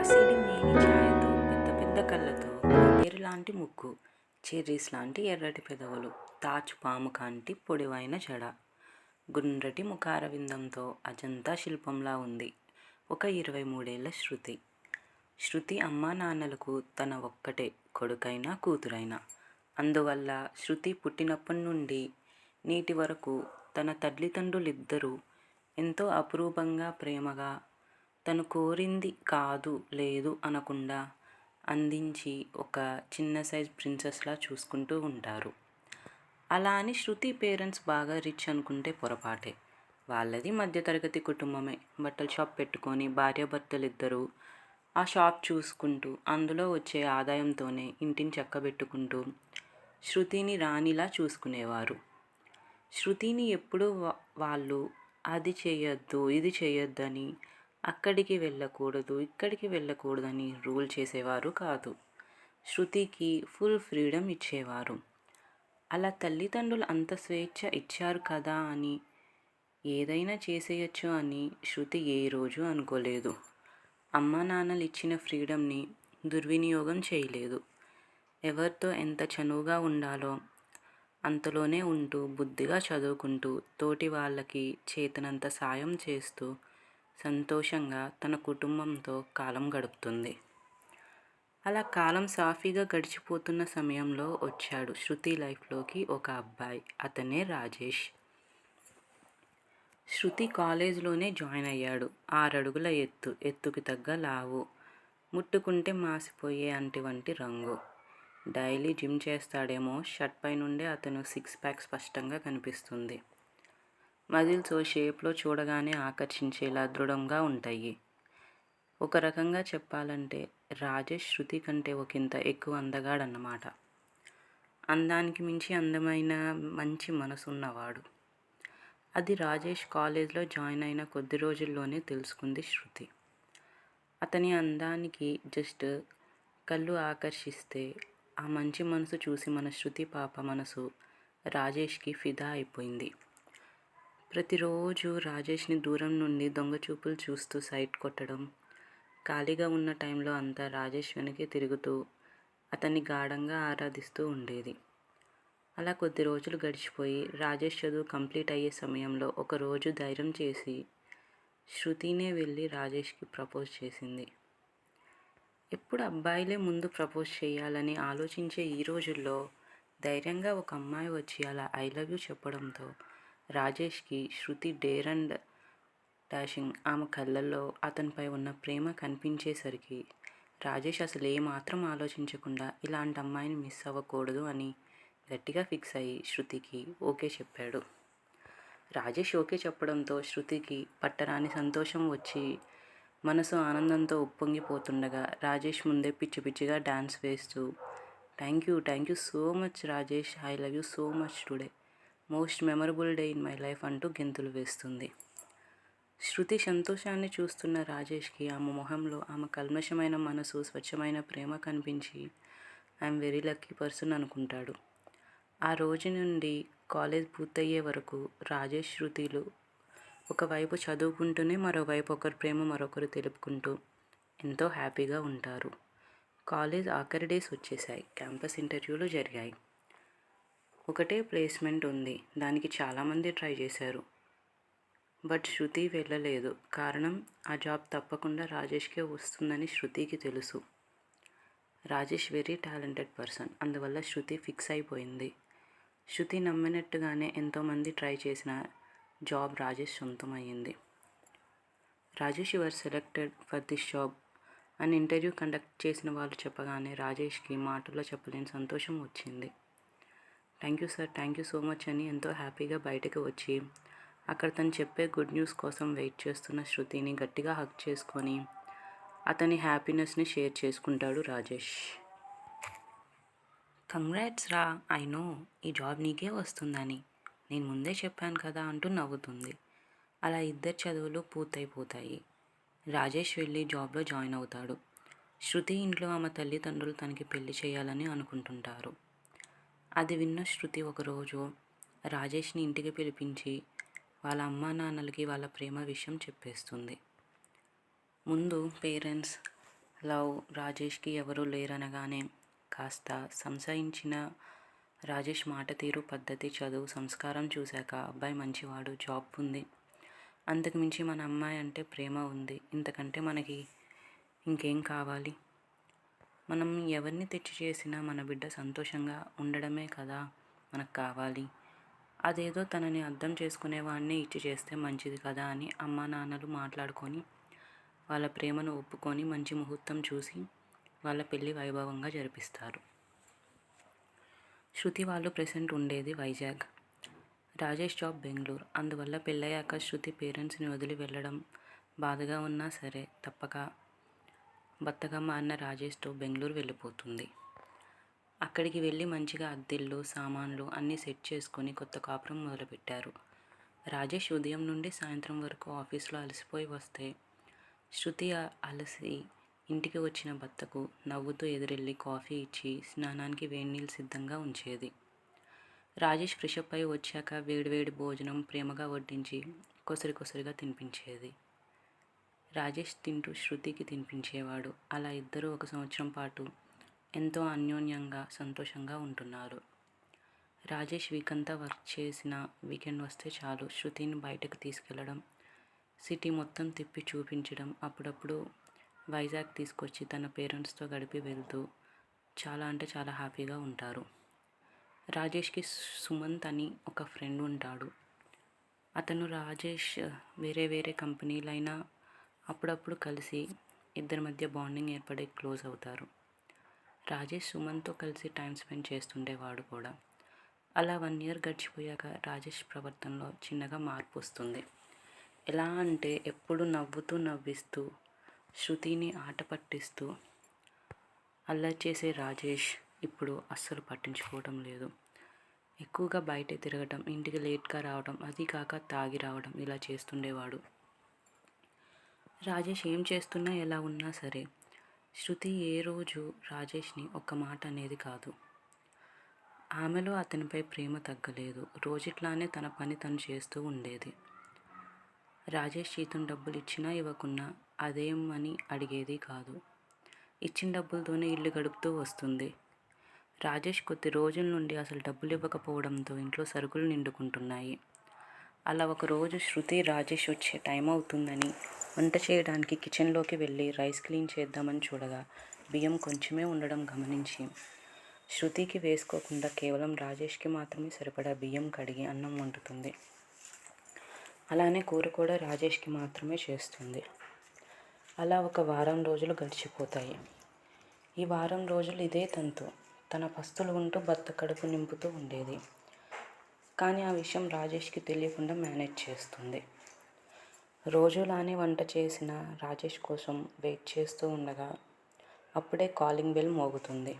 మసిలి మేని ఛాయతో పెద్ద పెద్ద కళ్ళతో కోటేరు లాంటి ముక్కు, చెర్రీస్ లాంటి ఎర్రటి పెదవులు, తాచు పాము కాంటి పొడివైన జడ, గుండ్రటి ముఖారవిందంతో అజంతా శిల్పంలా ఉంది ఒక 23 ఏళ్ల శృతి. శృతి అమ్మా నాన్నలకు తన ఒక్కటే కొడుకైనా కూతురైనా. అందువల్ల శృతి పుట్టినప్పటి నుండి నేటి వరకు తన తల్లిదండ్రులిద్దరూ ఎంతో అపురూపంగా ప్రేమగా తను కోరింది కాదు లేదు అనకుండా అందించి ఒక చిన్న సైజ్ ప్రిన్సెస్లా చూసుకుంటూ ఉంటారు. అలా అని శృతి పేరెంట్స్ బాగా రిచ్ అనుకుంటే పొరపాటే. వాళ్ళది మధ్యతరగతి కుటుంబమే. బట్టల షాప్ పెట్టుకొని భార్యాభర్తలిద్దరూ ఆ షాప్ చూసుకుంటూ అందులో వచ్చే ఆదాయంతోనే ఇంటిని చక్కబెట్టుకుంటూ శృతిని రాణిలా చూసుకునేవారు. శృతిని ఎప్పుడూ వాళ్ళు అది చేయొద్దు ఇది చేయొద్దని, అక్కడికి వెళ్ళకూడదు ఇక్కడికి వెళ్ళకూడదని రూల్ చేసేవారు కాదు. శృతికి ఫుల్ ఫ్రీడమ్ ఇచ్చేవారు. అలా తల్లిదండ్రులు అంత స్వేచ్ఛ ఇచ్చారు కదా అని ఏదైనా చేసేయచ్చు అని శృతి ఏ రోజు అనుకోలేదు. అమ్మా నాన్నలు ఇచ్చిన ఫ్రీడమ్ని దుర్వినియోగం చేయలేదు. ఎవరితో ఎంత చనువుగా ఉండాలో అంతలోనే ఉంటూ బుద్ధిగా చదువుకుంటూ తోటి వాళ్ళకి చేతనంత సాయం చేస్తూ సంతోషంగా తన కుటుంబంతో కాలం గడుపుతుంది. అలా కాలం సాఫీగా గడిచిపోతున్న సమయంలో వచ్చాడు శృతి లైఫ్లోకి ఒక అబ్బాయి. అతనే రాజేష్. శృతి కాలేజ్లోనే జాయిన్ అయ్యాడు. 6 అడుగుల ఎత్తు, ఎత్తుకి తగ్గ లావు, ముట్టుకుంటే మాసిపోయే వంటి రంగు. డైలీ జిమ్ చేస్తాడేమో, షర్ట్ పై నుండే అతను 6 ప్యాక్ స్పష్టంగా కనిపిస్తుంది. మజిల్స్ ఓ షేప్లో చూడగానే ఆకర్షించేలా దృఢంగా ఉంటాయి. ఒక రకంగా చెప్పాలంటే రాజేష్ శృతి కంటే ఒకంత ఎక్కువ అందగాడన్నమాట. అందానికి మించి అందమైన మంచి మనసున్నవాడు. అది రాజేష్ కాలేజ్లో జాయిన్ అయిన కొద్ది రోజుల్లోనే తెలుసుకుంది శృతి. అతని అందానికి జస్ట్ కళ్ళు ఆకర్షిస్తే ఆ మంచి మనసు చూసి మన శృతి పాప మనసు రాజేష్కి ఫిదా అయిపోయింది. ప్రతిరోజు రాజేష్ని దూరం నుండి దొంగచూపులు చూస్తూ సైట్ కొట్టడం, ఖాళీగా ఉన్న టైంలో అంతా రాజేష్ వెనకే తిరుగుతూ అతన్ని గాఢంగా ఆరాధిస్తూ ఉండేది. అలా కొద్ది రోజులు గడిచిపోయి రాజేష్ చదువు కంప్లీట్ అయ్యే సమయంలో ఒకరోజు ధైర్యం చేసి శృతినే వెళ్ళి రాజేష్కి ప్రపోజ్ చేసింది. ఎప్పుడు అబ్బాయిలే ముందు ప్రపోజ్ చేయాలని ఆలోచించే ఈ రోజుల్లో ధైర్యంగా ఒక అమ్మాయి వచ్చి అలా ఐ లవ్ యూ చెప్పడంతో రాజేష్కి శృతి డేర్ అండ్ డాషింగ్, ఆమె కళ్ళల్లో అతనిపై ఉన్న ప్రేమ కనిపించేసరికి రాజేష్ అసలు ఏమాత్రం ఆలోచించకుండా ఇలాంటి అమ్మాయిని మిస్ అవ్వకూడదు అని గట్టిగా ఫిక్స్ అయ్యి శృతికి ఓకే చెప్పాడు. రాజేష్ ఓకే చెప్పడంతో శృతికి పట్టరాని సంతోషం వచ్చి మనసు ఆనందంతో ఉప్పొంగిపోతుండగా రాజేష్ ముందే పిచ్చి పిచ్చిగా డాన్స్ వేస్తూ thank you so much Rajesh, I love you so much today, most memorable day in my life అంటూ గెంతులు వేస్తుంది. శృతి సంతోషాన్ని చూస్తున్న రాజేష్కి ఆమె మొహంలో ఆమె కల్మషమైన మనసు, స్వచ్ఛమైన ప్రేమ కనిపించి ఐఎమ్ వెరీ లక్కీ పర్సన్ అనుకుంటాడు. ఆ రోజు నుండి కాలేజ్ పూర్తయ్యే వరకు రాజేష్ శృతిలు ఒకవైపు చదువుకుంటూనే మరోవైపు ఒకరి ప్రేమ మరొకరు తెలుపుకుంటూ ఎంతో హ్యాపీగా ఉంటారు. కాలేజ్ ఆఖరి డేస్ వచ్చేసాయి. క్యాంపస్ ఇంటర్వ్యూలు జరిగాయి. ఒకటే ప్లేస్మెంట్ ఉంది. దానికి చాలామంది ట్రై చేశారు. బట్ శృతి వెళ్ళలేదు. కారణం ఆ జాబ్ తప్పకుండా రాజేష్కే వస్తుందని శృతికి తెలుసు. Rajesh very talented person. అందువల్ల శృతి ఫిక్స్ అయిపోయింది. శృతి నమ్మినట్టుగానే ఎంతోమంది ట్రై చేసిన జాబ్ రాజేష్ సొంతమయ్యింది. Rajesh your selected for this job అని ఇంటర్వ్యూ కండక్ట్ చేసిన వాళ్ళు చెప్పగానే రాజేష్కి మాటల్లో చెప్పలేని సంతోషం వచ్చింది. థ్యాంక్ యూ సో మచ్ అని ఎంతో హ్యాపీగా బయటకు వచ్చి అక్కడ తను చెప్పే గుడ్ న్యూస్ కోసం వెయిట్ చేస్తున్న శృతిని గట్టిగా హగ్ చేసుకొని అతని హ్యాపీనెస్ని షేర్ చేసుకుంటాడు రాజేష్. కంగ్రాట్స్ రా, ఐ నో ఈ జాబ్ నీకే వస్తుందని, నేను ముందే చెప్పాను కదా అంటూ నవ్వుతుంది. అలా ఇద్దరి చదువులు పూర్తయిపోతాయి. రాజేష్ వెళ్ళి జాబ్లో జాయిన్ అవుతాడు. శృతి ఇంట్లో ఆమె తల్లిదండ్రులు తనకి పెళ్లి చేయాలని అనుకుంటుంటారు. అది విన్న శృతి ఒకరోజు రాజేష్ని ఇంటికి పిలిపించి వాళ్ళ అమ్మా నాన్నలకి వాళ్ళ ప్రేమ విషయం చెప్పేస్తుంది. ముందు పేరెంట్స్ లవ్. రాజేష్కి ఎవరూ లేరనగానే కాస్త సంశయించిన రాజేష్ మాట తీరు, పద్ధతి, చదువు, సంస్కారం చూశాక అబ్బాయి మంచివాడు, జాబ్ ఉంది, అంతకుమించి మన అమ్మాయి అంటే ప్రేమ ఉంది, ఇంతకంటే మనకి ఇంకేం కావాలి? మనం ఎవరిని తెచ్చి చేసినా మన బిడ్డ సంతోషంగా ఉండడమే కదా మనకు కావాలి. అదేదో తనని అర్థం చేసుకునేవాడిని ఇచ్చి చేస్తే మంచిది కదా అని అమ్మా నాన్నలు మాట్లాడుకొని వాళ్ళ ప్రేమను ఒప్పుకొని మంచి ముహూర్తం చూసి వాళ్ళ పెళ్ళి వైభవంగా జరిపిస్తారు. శృతి వాళ్ళు ప్రెసెంట్ ఉండేది వైజాగ్, రాజేష్ జాబ్ బెంగళూరు. అందువల్ల పెళ్ళయ్యాక శృతి పేరెంట్స్ని వదిలి వెళ్ళడం బాధగా ఉన్నా సరే తప్పక భర్తగా మారిన రాజేష్తో బెంగళూరు వెళ్ళిపోతుంది. అక్కడికి వెళ్ళి మంచిగా అద్దిల్లు, సామాన్లు అన్నీ సెట్ చేసుకొని కొత్త కాపురం మొదలుపెట్టారు. రాజేష్ ఉదయం నుండి సాయంత్రం వరకు ఆఫీస్లో అలసిపోయి వస్తే శృతి అలసి ఇంటికి వచ్చిన భర్తకు నవ్వుతూ ఎదురెళ్ళి కాఫీ ఇచ్చి స్నానానికి వేడినీళ్ళు సిద్ధంగా ఉంచేది. రాజేష్ ఫ్రెషప్ అయి వచ్చాక వేడివేడి భోజనం ప్రేమగా వడ్డించి కొసరిగా తినిపించేది. రాజేష్ తింటూ శృతికి తినిపించేవాడు. అలా ఇద్దరూ 1 సంవత్సరం పాటు ఎంతో అన్యోన్యంగా సంతోషంగా ఉంటున్నారు. రాజేష్ వీకంతా వర్క్ చేసిన వీకెండ్ వస్తే చాలు శృతిని బయటకు తీసుకెళ్లడం, సిటీ మొత్తం తిప్పి చూపించడం, అప్పుడప్పుడు వైజాగ్ తీసుకొచ్చి తన పేరెంట్స్తో గడిపి వెళ్తూ చాలా హ్యాపీగా ఉంటారు. రాజేష్కి సుమంత్ అని ఒక ఫ్రెండ్ ఉంటాడు. అతను రాజేష్ వేరే కంపెనీలైనా అప్పుడప్పుడు కలిసి ఇద్దరి మధ్య బాండింగ్ ఏర్పడి క్లోజ్ అవుతారు. రాజేష్ సుమంత్తో కలిసి టైం స్పెండ్ చేస్తుండేవాడు కూడా. అలా 1 ఇయర్ గడిచిపోయాక రాజేష్ ప్రవర్తనలో చిన్నగా మార్పు వస్తుంది. ఎలా అంటే ఎప్పుడు నవ్విస్తూ శృతిని ఆట పట్టిస్తూ అల్లరి చేసే రాజేష్ ఇప్పుడు అస్సలు పట్టించుకోవడం లేదు. ఎక్కువగా బయట తిరగటం, ఇంటికి లేట్గా రావడం, అది కాక తాగి రావడం ఇలా చేస్తుండేవాడు. రాజేష్ ఏం చేస్తున్నా ఎలా ఉన్నా సరే శృతి ఏ రోజు రాజేష్ని ఒక్క మాట అనేది కాదు. ఆమెలో అతనిపై ప్రేమ తగ్గలేదు. రోజుట్లానే తన పని తను చేస్తూ ఉండేది. రాజేష్ జీతం డబ్బులు ఇచ్చినా ఇవ్వకున్నా అదేమని అడిగేది కాదు. ఇచ్చిన డబ్బులతోనే ఇల్లు గడుపుతూ వస్తుంది. రాజేష్ కొద్ది రోజుల నుండి అసలు డబ్బులు ఇవ్వకపోవడంతో ఇంట్లో సరుకులు నిండుకుంటున్నాయి. అలా ఒకరోజు శృతి రాజేష్ వచ్చే టైం అవుతుందని వంట చేయడానికి కిచెన్లోకి వెళ్ళి రైస్ క్లీన్ చేద్దామని చూడగా బియ్యం కొంచెమే ఉండడం గమనించి శృతికి వేసుకోకుండా కేవలం రాజేష్కి మాత్రమే సరిపడా బియ్యం కడిగి అన్నం వండుతుంది. అలానే కూర కూడా రాజేష్కి మాత్రమే చేస్తుంది. అలా 1 వారం రోజులు గడిచిపోతాయి. ఈ వారం రోజులు ఇదే తంతు. తన పస్తులు ఉంటూ భర్త కడుపు నింపుతూ ఉండేది. కానీ ఆ విషయం రాజేష్కి తెలియకుండా మేనేజ్ చేస్తుంది. రోజులానే వంట చేసిన రాజేష్ కోసం వెయిట్ చేస్తూ ఉండగా అప్పుడే కాలింగ్ బెల్ మోగుతుంది.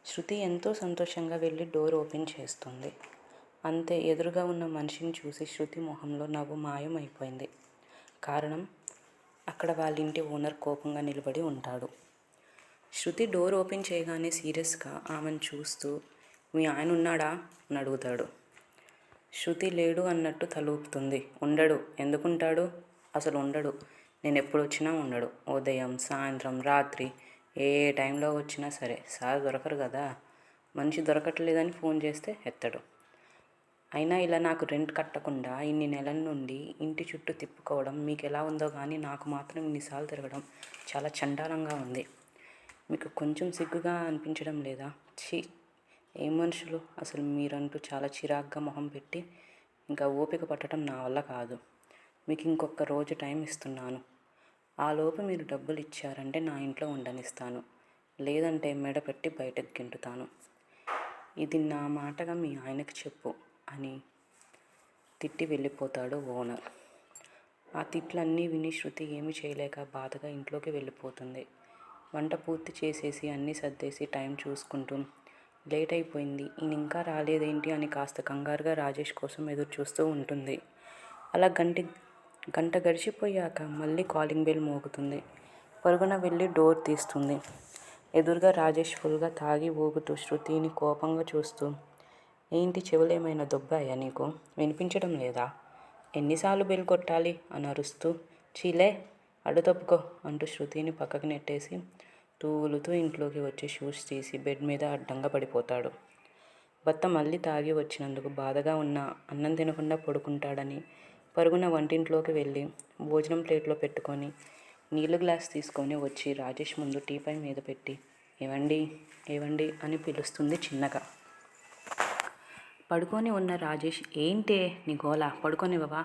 శృతి ఎంతో సంతోషంగా వెళ్ళి డోర్ ఓపెన్ చేస్తుంది. అంతే, ఎదురుగా ఉన్న మనిషిని చూసి శృతి మొహంలో నవ్వు మాయం అయిపోయింది. కారణం, అక్కడ వాళ్ళ ఇంటి ఓనర్ కోపంగా నిలబడి ఉంటాడు. శృతి డోర్ ఓపెన్ చేయగానే సీరియస్గా ఆమెను చూస్తూ, మీ ఆయన ఉన్నాడా అని అడుగుతాడు. శృతి లేడు అన్నట్టు తలూపుతుంది. ఉండడు. ఎందుకుంటాడు? అసలు ఉండడు. నేను ఎప్పుడు వచ్చినా ఉండడు. ఉదయం, సాయంత్రం, రాత్రి ఏ టైంలో వచ్చినా సరే. సార్ దొరకరు కదా. మనిషి దొరకట్లేదని ఫోన్ చేస్తే ఎత్తడు. అయినా ఇలా నాకు రెంట్ కట్టకుండా ఇన్ని నెలల నుండి ఇంటి చుట్టూ తిప్పుకోవడం మీకు ఎలా ఉందో కానీ నాకు మాత్రం ఇన్నిసార్లు తిరగడం చాలా చండాలంగా ఉంది. మీకు కొంచెం సిగ్గుగా అనిపించడం లేదా? ఛీ, ఏం మనుషులు అసలు మీరంటూ చాలా చిరాగ్గా మొహం పెట్టి ఇంకా ఓపిక పట్టడం నా వల్ల కాదు. మీకు ఇంకొక రోజు టైం ఇస్తున్నాను. ఆలోపు మీరు డబ్బులు ఇచ్చారంటే నా ఇంట్లో ఉండనిస్తాను, లేదంటే మెడ పెట్టి బయటకు గెంటుతాను. ఇది నా మాటగా మీ ఆయనకి చెప్పు అని తిట్టి వెళ్ళిపోతాడు ఓనర్. ఆ తిట్లన్నీ విని శృతి ఏమీ చేయలేక బాధగా ఇంట్లోకి వెళ్ళిపోతుంది. వంట పూర్తి చేసేసి అన్నీ సర్దేసి టైం చూసుకుంటూ లేట్ అయిపోయింది, ఈయన ఇంకా రాలేదేంటి అని కాస్త కంగారుగా రాజేష్ కోసం ఎదురు చూస్తూ ఉంటుంది. అలా గంట గడిచిపోయాక మళ్ళీ కాలింగ్ బెల్ మోగుతుంది. పరుగున వెళ్ళి డోర్ తీస్తుంది. ఎదురుగా రాజేష్ ఫుల్గా తాగి ఊగుతూ శృతిని కోపంగా చూస్తూ, ఏంటి చెవులేమైనా దొబ్బాయా నీకు? వినిపించడం లేదా? ఎన్నిసార్లు బెల్ కొట్టాలి అని అరుస్తూ, చీలే అడ్డు తప్పుకో అంటూ శృతిని పక్కకి నెట్టేసి తూలుతూ ఇంట్లోకి వచ్చి షూస్ తీసి బెడ్ మీద అడ్డంగా పడిపోతాడు. భర్త మళ్ళీ తాగి వచ్చినందుకు బాధగా ఉన్న అన్నం తినకుండా పడుకుంటాడని పరుగున వంటింట్లోకి వెళ్ళి భోజనం ప్లేట్లో పెట్టుకొని నీళ్ళు గ్లాస్ తీసుకొని వచ్చి రాజేష్ ముందు టీపై మీద పెట్టి ఏవండి ఏవండి అని పిలుస్తుంది చిన్నగా. పడుకొని ఉన్న రాజేష్ ఏంటే నీ గోల, పడుకోనివ్వవా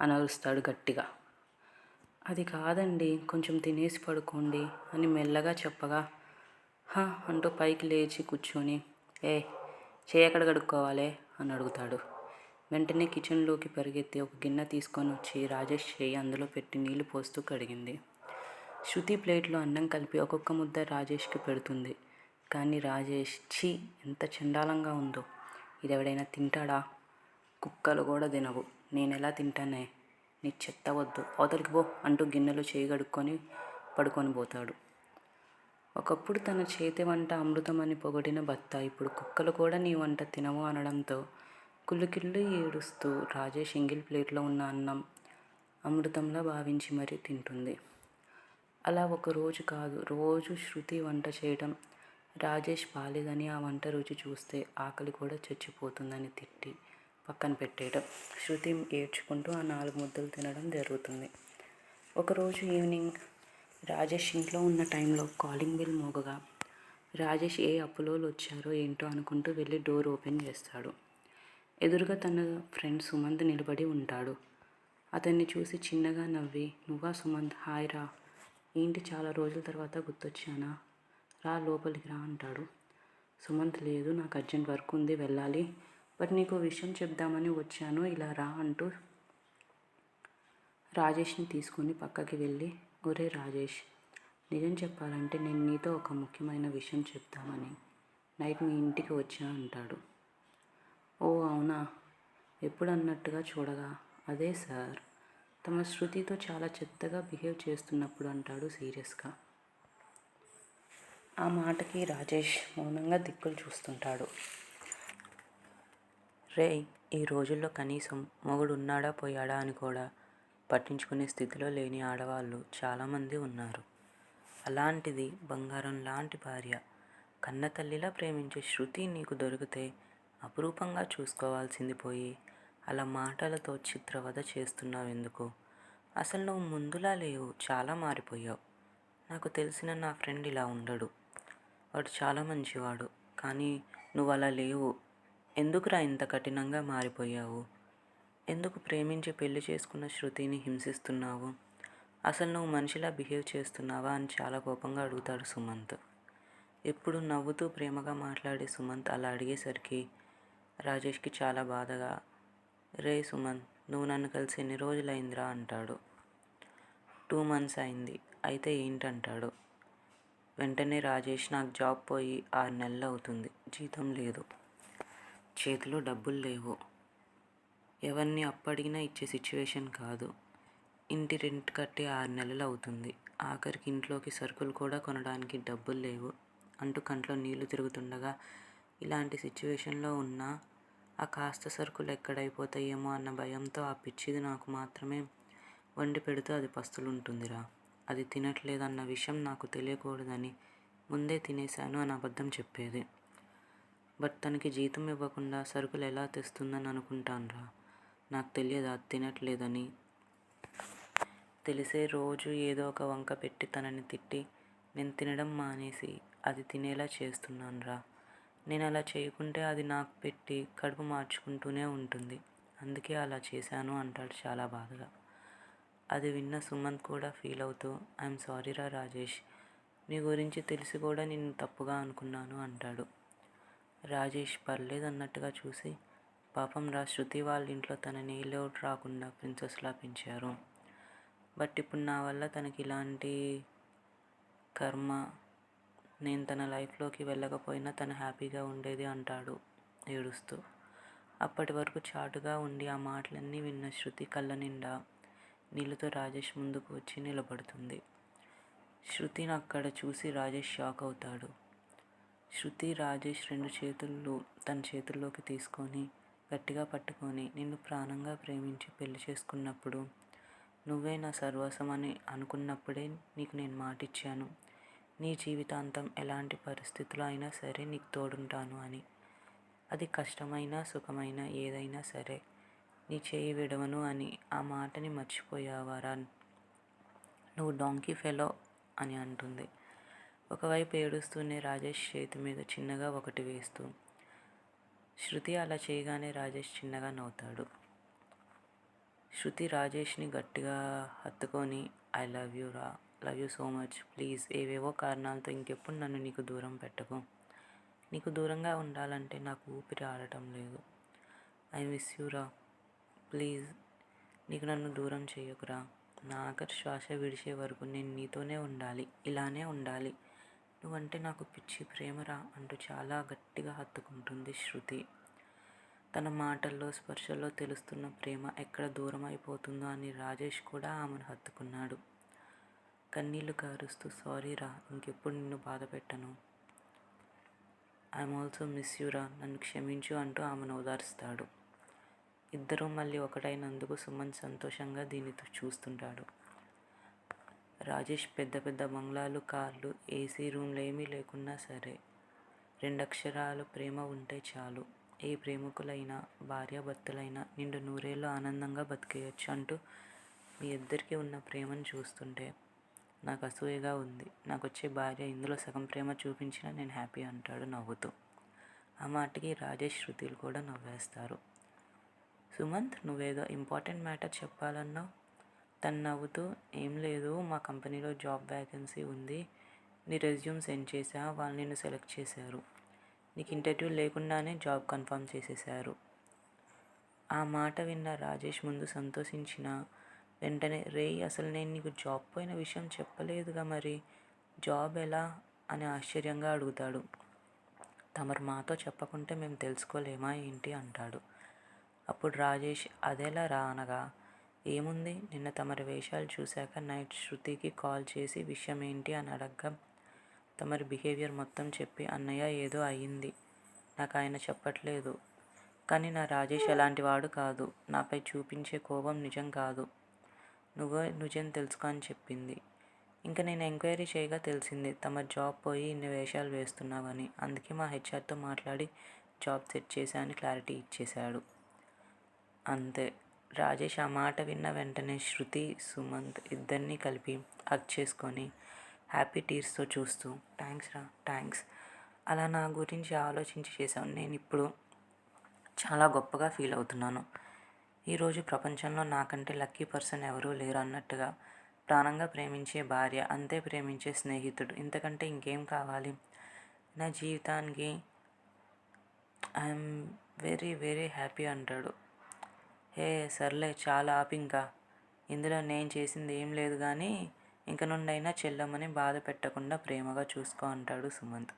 అని అరుస్తాడు గట్టిగా. అది కాదండి, కొంచెం తినేసి పడుకోండి అని మెల్లగా చెప్పగా అంటూ పైకి లేచి కూర్చొని ఎక్కడ కడుక్కోవాలి అని అడుగుతాడు. వెంటనే కిచెన్లోకి పరిగెత్తి ఒక గిన్నె తీసుకొని వచ్చి రాజేష్ చేయి అందులో పెట్టి నీళ్లు పోస్తూ కడిగింది. శృతి ప్లేట్లో అన్నం కలిపి ఒక్కొక్క ముద్ద రాజేష్కి పెడుతుంది. కానీ రాజేష్ ఛీ ఎంత చండాలంగా ఉందో, ఇది ఎవడైనా తింటాడా? కుక్కలు కూడా తినవు, నేనెలా తింటానే, నీ చెత్త వద్దు, అవతలికి పో అంటూ గిన్నెలో చేయి కడుక్కొని పడుకొని పోతాడు. ఒకప్పుడు తన చేతి వంట అమృతమని పొగిడిన భర్త ఇప్పుడు కుక్కలు కూడా నీ వంట తినవు అనడంతో కుళ్ళుకిళ్ళు ఏడుస్తూ రాజేష్ ఎంగిల్ ప్లేట్లో ఉన్న అన్నం అమృతంలా భావించి మరీ తింటుంది. అలా ఒక రోజు కాదు, రోజు శృతి వంట చేయడం, రాజేష్ బాలేదని ఆ వంట రుచి చూస్తే ఆకలి కూడా చచ్చిపోతుందని తిట్టి పక్కన పెట్టేయడం, శృతి ఏడ్చుకుంటూ ఆ 4 ముద్దలు తినడం జరుగుతుంది. ఒకరోజు ఈవినింగ్ రాజేష్ ఇంట్లో ఉన్న టైంలో కాలింగ్ బెల్ మోగగా రాజేష్ ఏ అప్పులోలు వచ్చారో ఏంటో అనుకుంటూ వెళ్ళి డోర్ ఓపెన్ చేస్తాడు. ఎదురుగా తన ఫ్రెండ్ సుమంత్ నిలబడి ఉంటాడు. అతన్ని చూసి చిన్నగా నవ్వి నువ్వా సుమంత్, హాయ్ రా, ఏంటి చాలా రోజుల తర్వాత గుర్తొచ్చానా, రా లోపలికి రా అంటాడు. సుమంత్ లేదు, నాకు అర్జెంట్ వర్క్ ఉంది, వెళ్ళాలి, బట్ నీకు విషయం చెప్దామని వచ్చాను, ఇలా రా అంటూ రాజేష్ని తీసుకొని పక్కకి వెళ్ళి ఒరే రాజేష్, నిజం చెప్పాలంటే నేను నీతో ఒక ముఖ్యమైన విషయం చెప్తామని నైట్ మీ ఇంటికి వచ్చా అంటాడు. ఓ అవునా, ఎప్పుడు అన్నట్టుగా చూడగా అదే సార్, తమ శృతితో చాలా చెత్తగా బిహేవ్ చేస్తున్నప్పుడు అంటాడు సీరియస్గా. ఆ మాటకి రాజేష్ మౌనంగా దిక్కులు చూస్తుంటాడు. ఈ రోజుల్లో కనీసం మొగుడు ఉన్నాడా పోయాడా అని కూడా పట్టించుకునే స్థితిలో లేని ఆడవాళ్ళు చాలామంది ఉన్నారు. అలాంటిది బంగారం లాంటి భార్య, కన్నతల్లిలా ప్రేమించే శృతి నీకు దొరికితే అపురూపంగా చూసుకోవాల్సింది పోయి అలా మాటలతో చిత్రవద చేస్తున్నావు ఎందుకు? అసలు నువ్వు ముందులా లేవు, చాలా మారిపోయావు. నాకు తెలిసిన నా ఫ్రెండ్ ఇలా ఉండడు, వాడు చాలా మంచివాడు, కానీ నువ్వు అలా లేవు. ఎందుకురా ఇంత కఠినంగా మారిపోయావు? ఎందుకు ప్రేమించి పెళ్లి చేసుకున్న శృతిని హింసిస్తున్నావు? అసలు నువ్వు మనిషిలా బిహేవ్ చేస్తున్నావా అని చాలా కోపంగా అడుగుతాడు సుమంత్. ఎప్పుడు నవ్వుతూ ప్రేమగా మాట్లాడే సుమంత్ అలా అడిగేసరికి రాజేష్కి చాలా బాధగా రే సుమంత్, నువ్వు నన్ను కలిసి ఎన్ని రోజులైందిరా అంటాడు. 2 months అయింది, అయితే ఏంటంటాడు. వెంటనే రాజేష్ నాకు జాబ్ పోయి 6 నెలలు అవుతుంది, జీతం లేదు, చేతిలో డబ్బులు లేవు, ఎవరిని అప్పడిగినా ఇచ్చే సిచ్యువేషన్ కాదు, ఇంటి రెంట్ కట్టి 6 నెలలు అవుతుంది, ఆఖరికి ఇంట్లోకి సరుకులు కూడా కొనడానికి డబ్బులు లేవు అంటూ కంట్లో నీళ్లు తిరుగుతుండగా ఇలాంటి సిచ్యువేషన్లో ఉన్నా ఆ కాస్త సరుకులు ఎక్కడైపోతాయేమో అన్న భయంతో ఆ పిచ్చిది నాకు మాత్రమే వండి పెడుతూ అది పస్తులుంటుందిరా, అది తినట్లేదన్న విషయం నాకు తెలియకూడదని ముందే తినేశాను అని అబద్ధం చెప్పేది. బట్ తనకి జీతం ఇవ్వకుండా సరుకులు ఎలా తెస్తుందని అనుకుంటానురా, నాకు తెలియదు అది తినట్లేదని. తెలిసే రోజు ఏదో ఒక వంక పెట్టి తనని తిట్టి నేను తినడం మానేసి అది తినేలా చేస్తున్నానురా. నేను అలా చేయకుంటే అది నాకు పెట్టి కడుపు మార్చుకుంటూనే ఉంటుంది, అందుకే అలా చేశాను అంటాడు చాలా బాధగా. అది విన్న సుమంత్ కూడా ఫీల్ అవుతూ ఐఎమ్ సారీరా రాజేష్, నీ గురించి తెలిసి కూడా నిన్ను తప్పుగా అనుకున్నాను అంటాడు. రాజేష్ పర్లేదన్నట్టుగా చూసి పాపం రా, శృతి వాళ్ళ ఇంట్లో తనని ఏ లోటు రాకుండా ప్రిన్సెస్లా పెంచారు, బట్ ఇప్పుడు నా వల్ల తనకి ఇలాంటి కర్మ, నేను తన లైఫ్లోకి వెళ్ళకపోయినా తను హ్యాపీగా ఉండేది అంటాడు ఏడుస్తూ. అప్పటి వరకు చాటుగా ఉండి ఆ మాటలన్నీ విన్న శృతి కళ్ళ నిండా నీళ్ళతో రాజేష్ ముందుకు వచ్చి నిలబడుతుంది. శృతిని అక్కడ చూసి రాజేష్ షాక్ అవుతాడు. శృతి రాజేష్ 2 చేతులు తన చేతుల్లోకి తీసుకొని గట్టిగా పట్టుకొని నిన్ను ప్రాణంగా ప్రేమించి పెళ్లి చేసుకున్నప్పుడు నువ్వే నా సర్వస్వం అని అనుకున్నప్పుడే నీకు నేను మాటిచ్చాను. నీ జీవితాంతం ఎలాంటి పరిస్థితుల్లో అయినా సరే నీకు తోడుంటాను అని. అది కష్టమైనా సుఖమైనా ఏదైనా సరే నీ చేయి విడవను అని. ఆ మాటని మర్చిపోయావారా? నువ్వు డాంకీ ఫెలో అని అంటుంది. ఒకవైపు ఏడుస్తూనే రాజేష్ చేతి మీద చిన్నగా ఒకటి వేస్తూ. శృతి అలా చేయగానే రాజేష్ చిన్నగా నవ్వుతాడు. శృతి రాజేష్ని గట్టిగా హత్తుకొని ఐ లవ్ యూ రా, love you so much, please ఏవేవో కారణాలతో ఇంకెప్పుడు నన్ను నీకు దూరం పెట్టకు. నీకు దూరంగా ఉండాలంటే నాకు ఊపిరి ఆడటం లేదు. ఐ మిస్ యూ రా, ప్లీజ్ నీకు నన్ను దూరం చేయకురా. నా ఆఖరి శ్వాస విడిచే వరకు నేను నీతోనే ఉండాలి, ఇలానే ఉండాలి. నువ్వంటే నాకు పిచ్చి ప్రేమరా అంటూ చాలా గట్టిగా హత్తుకుంటుంది శృతి. తన మాటల్లో స్పర్శల్లో తెలుస్తున్న ప్రేమ ఎక్కడ దూరం అయిపోతుందో అని రాజేష్ కూడా ఆమెను హత్తుకున్నాడు. కన్నీళ్లు కారుస్తూ సారీ రా, ఇంకెప్పుడు నిన్ను బాధ పెట్టను. ఐఎమ్ ఆల్సో మిస్ యూ రా, నన్ను క్షమించు అంటూ ఆమెను ఓదార్స్తాడు. ఇద్దరూ మళ్ళీ ఒకటైనందుకు సుమన్ సంతోషంగా దీన్ని చూస్తుంటాడు. రాజేష్ పెద్ద పెద్ద బంగ్లాలు, కార్లు, ఏసీ రూమ్లు ఏమీ లేకున్నా సరే 2 అక్షరాలు ప్రేమ ఉంటే చాలు. ఏ ప్రేమికులైనా భార్యాభర్తలైనా నిండు నూరేళ్ళు ఆనందంగా బతికేయచ్చు అంటూ మీ ఇద్దరికీ ఉన్న ప్రేమను చూస్తుంటే నాకు అసూయగా ఉంది. నాకు వచ్చే భార్య ఇందులో సగం ప్రేమ చూపించినా నేను హ్యాపీ అంటాడు నవ్వుతూ. ఆ మాటకి రాజేష్ శృతిలు కూడా నవ్వేస్తారు. సుమంత్, నువ్వేదో ఇంపార్టెంట్ మ్యాటర్ చెప్పాలన్నావు. తను నవ్వుతూ ఏం లేదు, మా కంపెనీలో జాబ్ వ్యాకెన్సీ ఉంది. నీ రెజ్యూమ్ సెండ్ చేశా, వాళ్ళు నిన్ను సెలెక్ట్ చేశారు. నీకు ఇంటర్వ్యూ లేకుండానే జాబ్ కన్ఫర్మ్ చేసేశారు. ఆ మాట విన్న రాజేష్ ముందు సంతోషించిన వెంటనే రేయ్, అసలు నేను నీకు జాబ్ పోయిన విషయం చెప్పలేదుగా, మరి జాబ్ ఎలా అని ఆశ్చర్యంగా అడుగుతాడు. తమరు మాతో చెప్పకుంటే మేము తెలుసుకోలేమా ఏంటి అంటాడు. అప్పుడు రాజేష్ అదెలా రా అనగా, ఏముంది, నిన్న తమరి వేషాలు చూశాక నైట్ శృతికి కాల్ చేసి విషయం ఏంటి అని అడగ్గా తమరి బిహేవియర్ మొత్తం చెప్పి అన్నయ్య ఏదో అయ్యింది, నాకు ఆయన చెప్పట్లేదు, కానీ నా రాజేష్ అలాంటి వాడు కాదు, నాపై చూపించే కోపం నిజం కాదు, నువ్వే నిజం తెలుసుకో అని చెప్పింది. ఇంకా నేను ఎంక్వైరీ చేయగా తెలిసింది తమరి జాబ్ పోయి ఇన్ని వేషాలు వేస్తున్నావని. అందుకే మా హెచ్ఆర్తో మాట్లాడి జాబ్ సెట్ చేశా అని క్లారిటీ ఇచ్చేశాడు. అంతే. రాజేష్ ఆ మాట విన్న వెంటనే శృతి, సుమంత్ ఇద్దరినీ కలిపి హగ్ చేసుకొని హ్యాపీ టీర్స్తో చూస్తూ థ్యాంక్స్ రా, థ్యాంక్స్, అలా నా గురించి ఆలోచించి చేశాను. నేను ఇప్పుడు చాలా గొప్పగా ఫీల్ అవుతున్నాను. ఈరోజు ప్రపంచంలో నాకంటే లక్కీ పర్సన్ ఎవరూ లేరు అన్నట్టుగా ప్రాణంగా ప్రేమించే భార్య, అంతే ప్రేమించే స్నేహితుడు, ఇంతకంటే ఇంకేం కావాలి నా జీవితానికి. ఐఎమ్ వెరీ వెరీ హ్యాపీ అంటాడు. హే సర్లే, చాలా ఆపి, ఇంకా ఇందులో నేను చేసింది ఏం లేదు కానీ ఇంక నుండైనా చెల్లమ్మని బాధ పెట్టకుండా ప్రేమగా చూసుకో అంటాడు సుమంత్.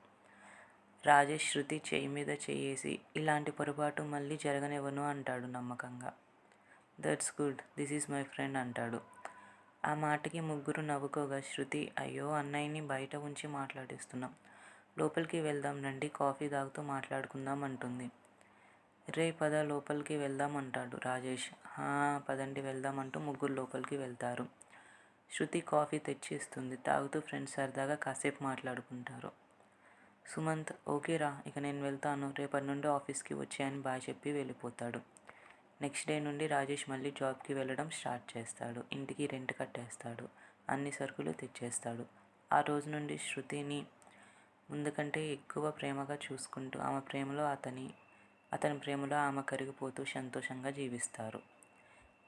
రాజేష్ శృతి చెయ్యి మీద చెయ్యేసి ఇలాంటి పొరపాటు మళ్ళీ జరగనివ్వను అంటాడు నమ్మకంగా. That's good, this is my friend అంటాడు. ఆ మాటకి ముగ్గురు నవ్వుకోగా శృతి, అయ్యో అన్నయ్యని బయట ఉంచి మాట్లాడిస్తున్నాం, లోపలికి వెళ్దాం రండి, కాఫీ తాగుతూ మాట్లాడుకుందాం అంటుంది. రే పద లోపలికి వెళ్దాం అంటాడు రాజేష్. పదండి వెళ్దాం అంటూ ముగ్గురు లోపలికి వెళ్తారు. శృతి కాఫీ తెచ్చిస్తుంది. తాగుతూ ఫ్రెండ్స్ సరదాగా కాసేపు మాట్లాడుకుంటారు. సుమంత్, ఓకేరా, ఇక నేను వెళ్తాను, రేపటి నుండి ఆఫీస్కి వచ్చాయని బాయ్ చెప్పి వెళ్ళిపోతాడు. నెక్స్ట్ డే నుండి రాజేష్ మళ్ళీ జాబ్కి వెళ్ళడం స్టార్ట్ చేస్తాడు. ఇంటికి రెంట్ కట్టేస్తాడు, అన్ని సరుకులు తెచ్చేస్తాడు. ఆ రోజు నుండి శృతిని ముందు కంటే ఎక్కువ ప్రేమగా చూసుకుంటూ ఆమె ప్రేమలో అతని ప్రేమలో ఆమె కరిగిపోతూ సంతోషంగా జీవిస్తారు.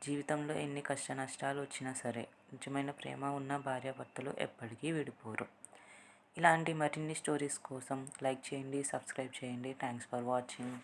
జీవితంలో ఎన్ని కష్ట నష్టాలు వచ్చినా సరే నిజమైన ప్రేమ ఉన్న భార్యాభర్తలు ఎప్పటికీ విడిపోరు. ఇలాంటి మరిన్ని స్టోరీస్ కోసం లైక్ చేయండి, సబ్స్క్రైబ్ చేయండి. Thanks for watching.